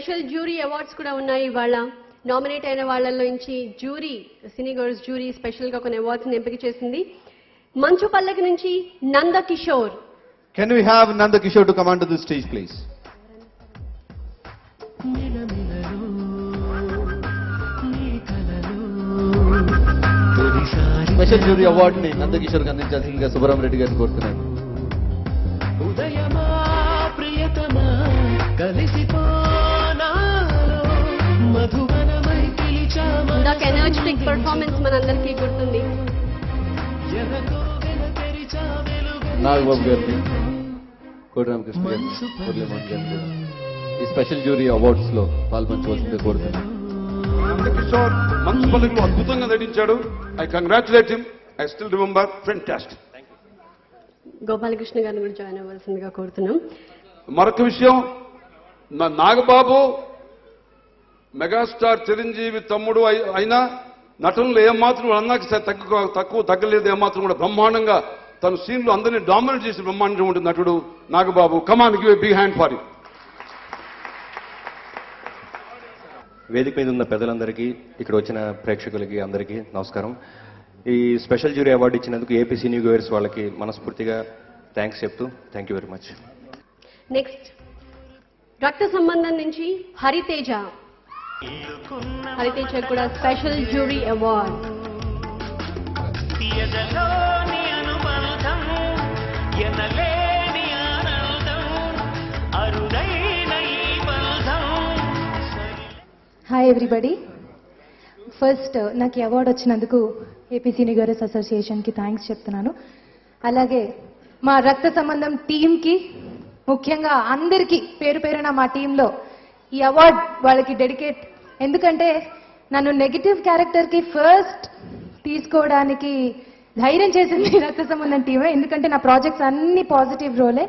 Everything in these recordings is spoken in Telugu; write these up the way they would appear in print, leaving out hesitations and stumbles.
స్పెషల్ జ్యూరీ అవార్డ్స్ కూడా ఉన్నాయి ఇవాళ. నామినేట్ అయిన వాళ్ళలో నుంచి జ్యూరీ, సినీ గర్ల్స్ జ్యూరీ స్పెషల్గా కొన్ని అవార్డ్స్ని ఎంపిక చేసింది. మంచు పల్లకి నుంచి నంద Kishore. Can we have Nanda Kishore to come onto the stage, please? Special jury award ని నంద కిషోర్ అందించాల్సిందిగా సుబ్బరామ రెడ్డి గారిని కోరుతున్నాను. ఇందాక ఎనర్జెటిక్ పర్ఫార్మెన్స్ మనందరికీ గుర్తుంది. నాగబాబు గారిని, కోటి రామకృష్ణ గారిని, మురళీమోహన్ గారిని ఈ స్పెషల్ జ్యూరీ అవార్డ్స్ లో పాల్పంచవలసిందిగా కోరుతున్నాను. నంద కిషోర్ మంచు పల్లకిలో అద్భుతంగా నటించాడు. I congratulate him. I still remember. Fantastic. Gopalakrishna గారిని కూడా జాయిన్ అవ్వాల్సిందిగా కోరుతున్నాం. మరొక విషయం, నాగబాబు మెగాస్టార్ చిరంజీవి తమ్ముడు అయినా నటనలు ఏమాత్రం అన్నాకి తక్కువ తగ్గలేదు. ఏమాత్రం కూడా బ్రహ్మాండంగా తన సీన్లు అందరినీ డామినేట్ చేసి బ్రహ్మాండంగా ఉంటుంది నటుడు Nagababu. Come on, give a big hand for it. వేదిక మీద ఉన్న పెద్దలందరికీ, ఇక్కడ వచ్చిన ప్రేక్షకులకి అందరికీ నమస్కారం. ఈ స్పెషల్ జ్యూరీ అవార్డు ఇచ్చినందుకు ఏపీ సినీ గోయర్స్ వాళ్ళకి మనస్ఫూర్తిగా థ్యాంక్స్ చెప్తూ thank you very much. Next రక్త సంబంధం నుంచి హరితేజ. హరితేజ కూడా special jury award. Hi everybody. First నాకు ఈ అవార్డు వచ్చినందుకు ఏపీ సినీ గర్ల్స్ అసోసియేషన్కి థ్యాంక్స్ చెప్తున్నాను. అలాగే మా రక్త సంబంధం టీంకి, ముఖ్యంగా అందరికీ పేరు పేరున మా టీంలో ఈ అవార్డ్ వాళ్ళకి డెడికేట్. ఎందుకంటే నన్ను నెగిటివ్ క్యారెక్టర్కి ఫస్ట్ తీసుకోవడానికి ధైర్యం చేసింది రక్త సంబంధం టీమే. ఎందుకంటే నా ప్రాజెక్ట్స్ అన్ని పాజిటివ్ రోలే,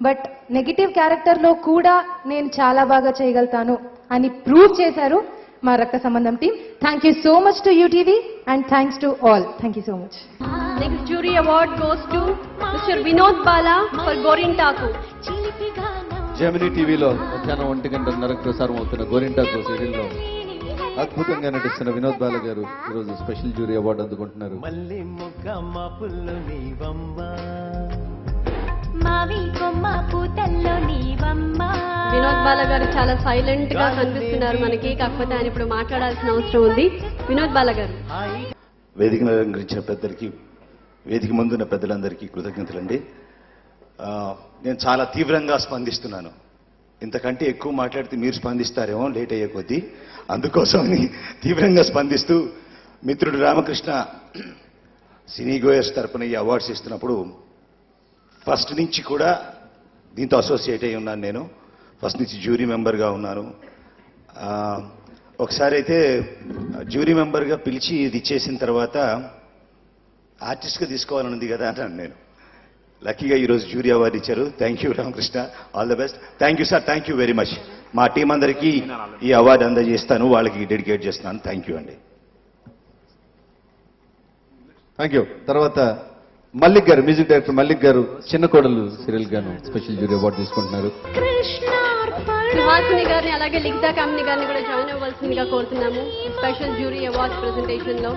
బట్ నెగిటివ్ క్యారెక్టర్లో కూడా నేను చాలా బాగా చేయగలుగుతాను అని ప్రూవ్ చేశారు మా రక్త సంబంధం team. Thank you so much to UTV and thanks to all. Thank you so much. Next jury award goes to mister Vinod Bala for గోరింటాకు. జెమినీ టీవీలో మధ్యాహ్నం 1:30 ప్రసారం అవుతున్న గోరింటాకు సీరియల్లో అద్భుతంగా నటిస్తున్న వినోద్ బాలా గారు ఈరోజు స్పెషల్ జ్యూరీ అవార్డు అందుకుంటున్నారు. వినోద్ బాలా గారు చాలా సైలెంట్ గా కనిపిస్తున్నారు మనకి, కాకపోతే ఆయన ఇప్పుడు మాట్లాడాల్సిన అవసరం ఉంది. వినోద్ బాలా గారు. వేదికను అలంకరించిన పెద్దలకి, వేదిక ముందున్న పెద్దలందరికీ కృతజ్ఞతలండి. నేను చాలా తీవ్రంగా స్పందిస్తున్నాను. ఇంతకంటే ఎక్కువ మాట్లాడితే మీరు స్పందిస్తారేమో లేట్ అయ్యే కొద్దీ, అందుకోసమని తీవ్రంగా స్పందిస్తూ మిత్రుడు రామకృష్ణ సినీ గోయర్స్ తరపున ఈ అవార్డ్స్ ఇస్తున్నప్పుడు ఫస్ట్ నుంచి కూడా దీంతో అసోసియేట్ అయి ఉన్నాను. నేను ఫస్ట్ నుంచి జ్యూరీ మెంబర్గా ఉన్నాను. ఒకసారి అయితే జ్యూరీ మెంబర్గా పిలిచి ఇది ఇచ్చేసిన తర్వాత ఆర్టిస్ట్గా తీసుకోవాలని ఉంది కదా అన్నాను నేను. లక్కీగా ఈరోజు జ్యూరీ అవార్డు ఇచ్చారు. Thank you Ramakrishna, all the best. Thank you sir, thank you very much. మా టీం అందరికీ ఈ అవార్డు అందజేస్తాను, వాళ్ళకి డెడికేట్ చేస్తున్నాను. థ్యాంక్ యూ అండి. Thank you. తర్వాత మల్లిక్ గారు, మ్యూజిక్ డైరెక్టర్ మల్లిక్ గారు చిన్న కోడలు సీరియల్ గాను స్పెషల్ జ్యూరీ అవార్డు తీసుకుంటున్నారు. సుహాసిని గారిని అలాగే లిఖితా కామిని గారిని కూడా జాయిన్ అవ్వాల్సిందిగా కోరుతున్నాము స్పెషల్ జ్యూరీ అవార్డ్ ప్రెజెంటేషన్ లో.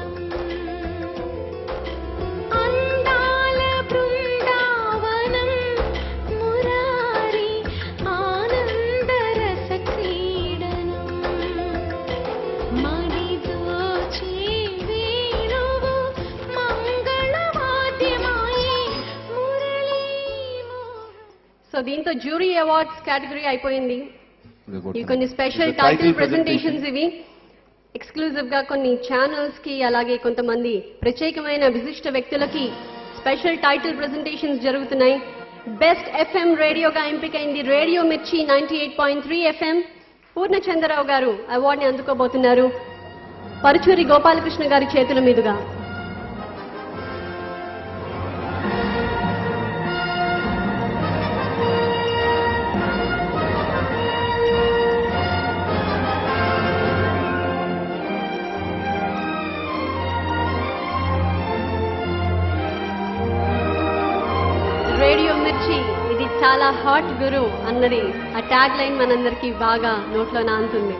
సో దీంతో జ్యూరీ అవార్డ్స్ కేటగిరీ అయిపోయింది. ఈ కొన్ని స్పెషల్ టైటిల్ ప్రెజెంటేషన్స్ ఇవి ఎక్స్క్లూజివ్ గా కొన్ని ఛానల్స్ కి, అలాగే కొంతమంది ప్రత్యేకమైన విశిష్ట వ్యక్తులకి స్పెషల్ టైటిల్ ప్రెజెంటేషన్స్ జరుగుతున్నాయి. బెస్ట్ ఎఫ్ఎం రేడియోగా ఎంపికైంది రేడియో మిర్చి 98.3 ఎఫ్ఎం. పూర్ణచంద్రరావు గారు అవార్డుని అందుకోబోతున్నారు పరుచూరి గోపాలకృష్ణ గారి చేతుల మీదుగా. రేడియో మిర్చి ఇది చాలా హాట్ గురు అన్నది ఆ ట్యాగ్ లైన్ మనందరికీ బాగా నోట్లో నానుతుంది.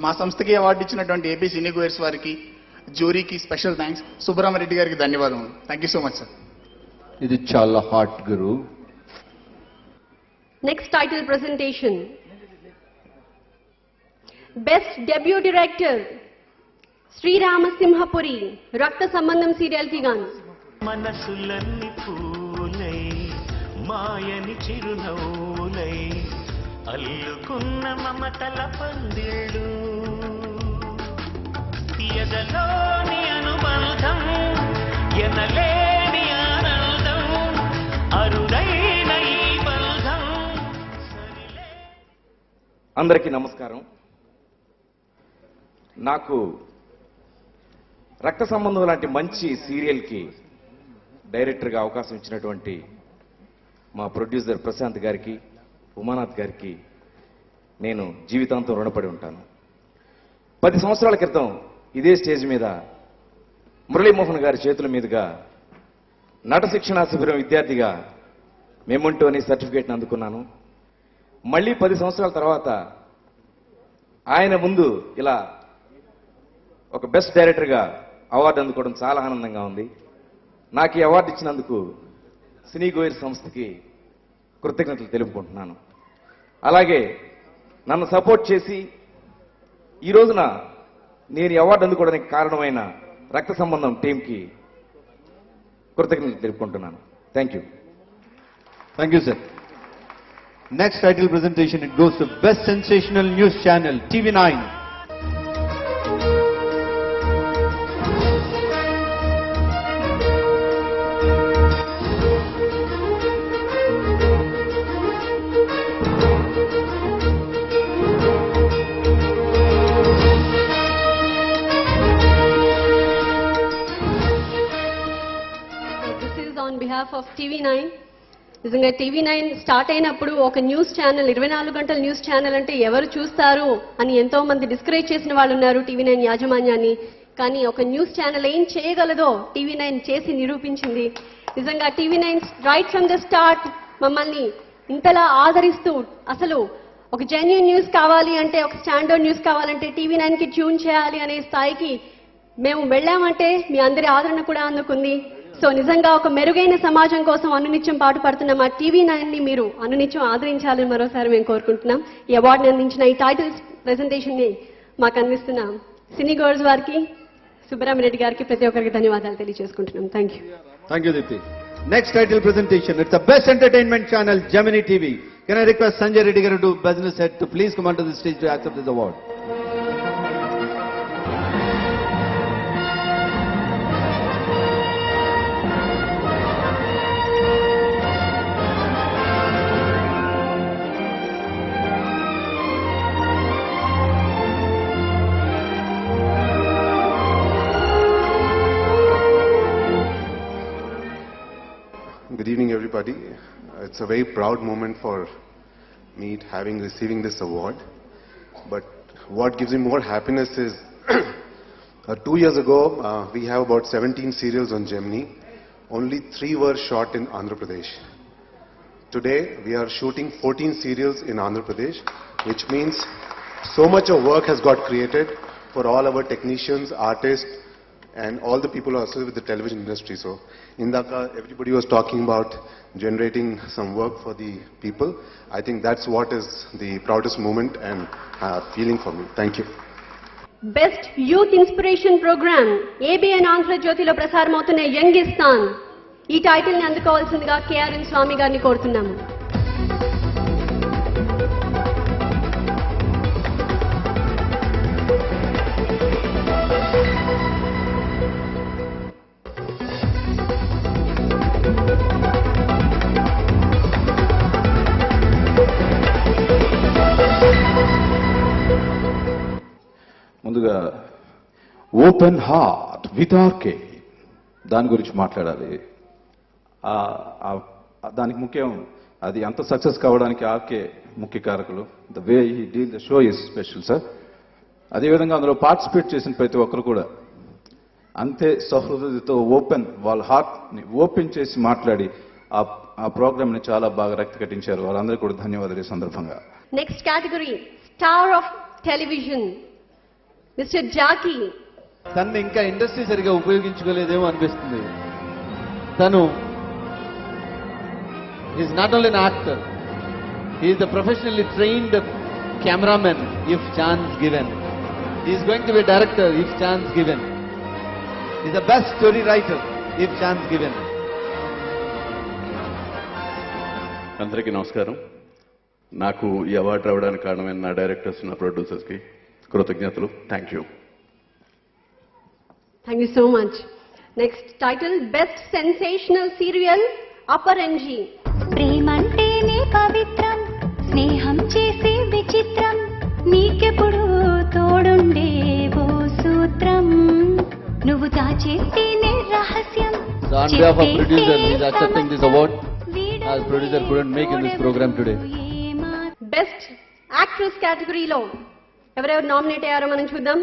మా సంస్థకి అవార్డు ఇచ్చినటువంటి ఏపీ సినీ గోయర్స్ వారికి, జ్యూరీకి స్పెషల్ థ్యాంక్స్. సుబ్బరామరెడ్డి గారికి ధన్యవాదములు. Thank you so much sir. ఇది చాలా హాట్ గురు. Next title presentation. Best debut director శ్రీరామసింహపురి, రక్త సంబంధం సీరియల్ కి గాను. మనసులన్నీ పూలై మాయని చిరునవ్వులై అల్లుకున్న మమతల పందిళ్ళు, ఎదలోని అనుబంధం ఎనలేని ఆనందం, అరుదైన ఈ బంధం. అందరికీ నమస్కారం. నాకు రక్త సంబంధం లాంటి మంచి సీరియల్కి డైరెక్టర్గా అవకాశం ఇచ్చినటువంటి మా ప్రొడ్యూసర్ ప్రశాంత్ గారికి, ఉమానాథ్ గారికి నేను జీవితాంతం రుణపడి ఉంటాను. 10 సంవత్సరాల క్రితం ఇదే స్టేజ్ మీద మురళీమోహన్ గారి చేతుల మీదుగా నట శిక్షణా శిబిరం విద్యార్థిగా మెమొంటో అనే సర్టిఫికేట్ని అందుకున్నాను. మళ్ళీ 10 సంవత్సరాల తర్వాత ఆయన ముందు ఇలా ఒక బెస్ట్ డైరెక్టర్గా అవార్డు అందుకోవడం చాలా ఆనందంగా ఉంది. నాకు ఈ అవార్డు ఇచ్చినందుకు సినీ గోయర్ సంస్థకి కృతజ్ఞతలు తెలుపుకుంటున్నాను. అలాగే నన్ను సపోర్ట్ చేసి ఈ రోజున నేను ఈ అవార్డు అందుకోవడానికి కారణమైన రక్త సంబంధం టీంకి కృతజ్ఞతలు తెలుపుకుంటున్నాను. Thank you. Thank you sir. Next title presentation it goes to best sensational news channel TV9. On behalf of TV9. నిజంగా TV9 స్టార్ట్ అయినప్పుడు ఒక న్యూస్ ఛానల్, 24 గంటల న్యూస్ ఛానల్ అంటే ఎవరు చూస్తారు అని ఎంతో మంది డిస్కరేజ్ చేసిన వాళ్ళు ఉన్నారు TV9 యాజమాన్యాన్ని. కానీ ఒక న్యూస్ ఛానల్ ఏం చేయగలదో TV9 చేసి నిరూపించింది. నిజంగా TV9 right from the start మమ్మల్ని ఇంతలా ఆదరిస్తూ, అసలు ఒక జెన్యూన్ న్యూస్ కావాలి అంటే, ఒక స్టాండర్డ్ న్యూస్ కావాలంటే TV9కి ట్యూన్ చేయాలి అనే స్థాయికి మేము వెళ్ళామంటే మీ అందరి ఆదరణ కూడా అందుకుంది. సో నిజంగా ఒక మెరుగైన సమాజం కోసం అనునిత్యం పాటుపడుతున్న మా TV9ని మీరు అనునిత్యం ఆదరించాలని మరోసారి మేము కోరుకుంటున్నాం. ఈ అవార్డుని అందించిన, ఈ టైటిల్స్ ప్రెజెంటేషన్ని మాకు అందిస్తున్న సినీ గోర్స్ వారికి, సుబ్బరామరెడ్డి గారికి, ప్రతి ఒక్కరికి ధన్యవాదాలు తెలియజేసుకుంటున్నాం. Thank you. Thank you Deepti. Next title presentation it's the best entertainment channel Gemini TV. Can I request Sanjay Reddy garu to business head to please come onto the stage to accept this award. Good evening, everybody. It's a very proud moment for me receiving this award. But what gives me more happiness is 2 years ago, we have about 17 serials on Gemini. Only 3 were shot in Andhra Pradesh. Today, we are shooting 14 serials in Andhra Pradesh, which means so much of work has got created for all our technicians, artists, and all the people who are associated with the television industry. So, Indaka, everybody was talking about generating some work for the people. I think that's what is the proudest moment and feeling for me. Thank you. Best youth inspiration programme ABN ఆంధ్రజ్యోతిలో ప్రసారమవుతున్న యంగిస్తాన్. ఈ టైటిల్ని అందుకోవాల్సిందిగా KRN స్వామి గారిని కోరుతున్నాము. ముందుగా ఓపెన్ హార్ట్ విత్ ఆర్కే దాని గురించి మాట్లాడాలి. దానికి ముఖ్యం, అది అంత సక్సెస్ కావడానికి ఆర్కే ముఖ్య కారకులు. The way he deal the show is special sir. అదేవిధంగా అందులో పార్టిసిపేట్ చేసిన ప్రతి ఒక్కరు కూడా అంతే సహృదయతో వాళ్ళ హార్ట్ని ఓపెన్ చేసి మాట్లాడి ఆ ప్రోగ్రామ్ని చాలా బాగా రక్తి కట్టించారు. వాళ్ళందరికీ కూడా ధన్యవాదాలు ఈ సందర్భంగా. Next category star of television mister Jackie. తను ఇంకా ఇండస్ట్రీ సరిగా ఉపయోగించుకోలేదేమో అనిపిస్తుంది. తను is not only an actor, is the professionally trained cameraman if chance given. Is going to be director if chance given. Is the best story writer if chance given. అందరికీ నమస్కారం. నాకు ఈ అవార్డు రావడానికి కారణమైన నా డైరెక్టర్స్, నా ప్రొడ్యూసర్స్కి కృతజ్ఞతలు. Thank you. Thank you so much. Next title, Best Sensational Serial, Aparanji. ప్రేమంటేనే పవిత్రం, స్నేహం చేసే విచిత్రం, నీకెప్పుడు తోడుండే ఓ సూత్రం, నువ్వు దాచేస్తేనే రహస్యం. So on behalf of producer, he is accepting this award as producer couldn't make in this program today. Best Actress కేటగిరీలో ఎవరెవరు నామినేట్ అయ్యారో మనం చూద్దాం.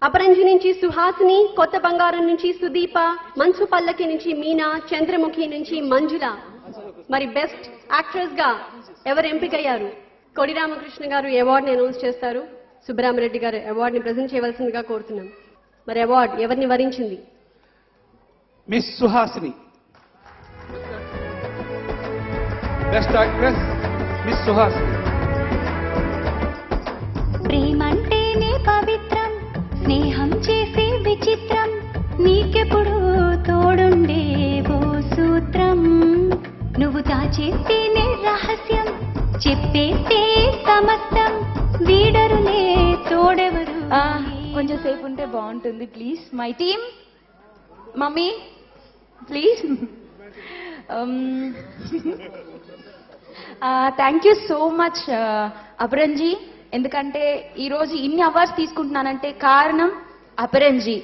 అపరంజి నుంచి సుహాసిని, కొత్త బంగారం నుంచి సుదీప, మంచు పల్లకి నుంచి మీనా, చంద్రముఖి నుంచి మంజుల. మరి బెస్ట్ యాక్ట్రెస్ గా ఎవరు ఎంపికయ్యారు? కొడి రామకృష్ణ గారు అవార్డుని అనౌన్స్ చేస్తారు. సుబ్బరామరెడ్డి గారు అవార్డుని ప్రజెంట్ చేయవలసిందిగా కోరుతున్నాం. మరి అవార్డు ఎవరిని వరించింది? Miss Suhasini. Best actress miss Suhasini. ప్రేమంటేనే పవిత్రం, స్నేహం చేసే విచిత్రం, నీకెప్పుడు తోడుండే ఓ సూత్రం, నువ్వు దాచేస్తేనే రహస్యం, చెప్పేస్తే సమస్తం, వీడరులే తోడెవరు. కొంచెం సేపు ఉంటే బాగుంటుంది please. My team, mummy please. Thank you so much Aparanji. ఎందుకంటే ఈరోజు ఇన్ని అవార్డ్స్ తీసుకుంటున్నానంటే కారణం Aparanji.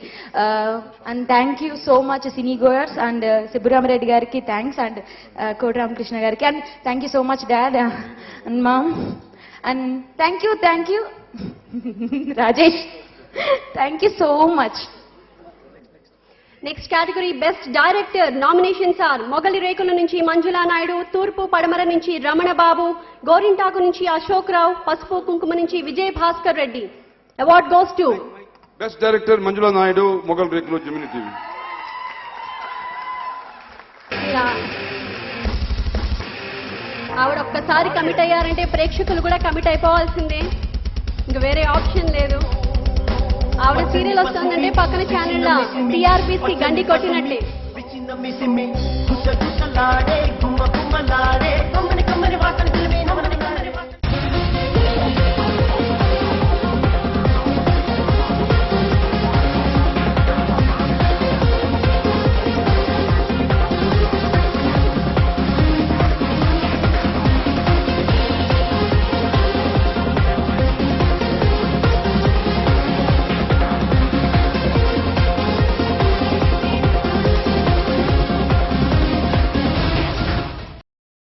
And thank you so much cinegoers and Subbaramireddy గారికి థ్యాంక్స్, అండ్ కోటి రామకృష్ణ గారికి, and thank you so much dad and mom, and thank you Rajesh. Thank you so much. Next category best director nominations are మొగలి రేకుల నుంచి మంజులా నాయుడు, తూర్పు పడమర నుంచి రమణ బాబు, గోరింటాకు నుంచి అశోక్ రావు, పసుపు కుంకుమ నుంచి Vijay Bhaskar Reddy. Award goes to best director Manjula Naidu, Mogali Rekulu, Gemini TV. ఆవిడ ఒక్కసారి కమిట్ అయ్యారంటే ప్రేక్షకులు కూడా కమిట్ అయిపోవాల్సిందే, ఇంకా వేరే ఆప్షన్ లేదు. ఆవిడ సీరియల్ వస్తుందంటే పక్కన ఛానల్ టీఆర్పీసీ గండి కొట్టినట్లే. గుసగుసలాడే గుమ్మ గుమ్మలాడే కమ్మని కమ్మని వాసన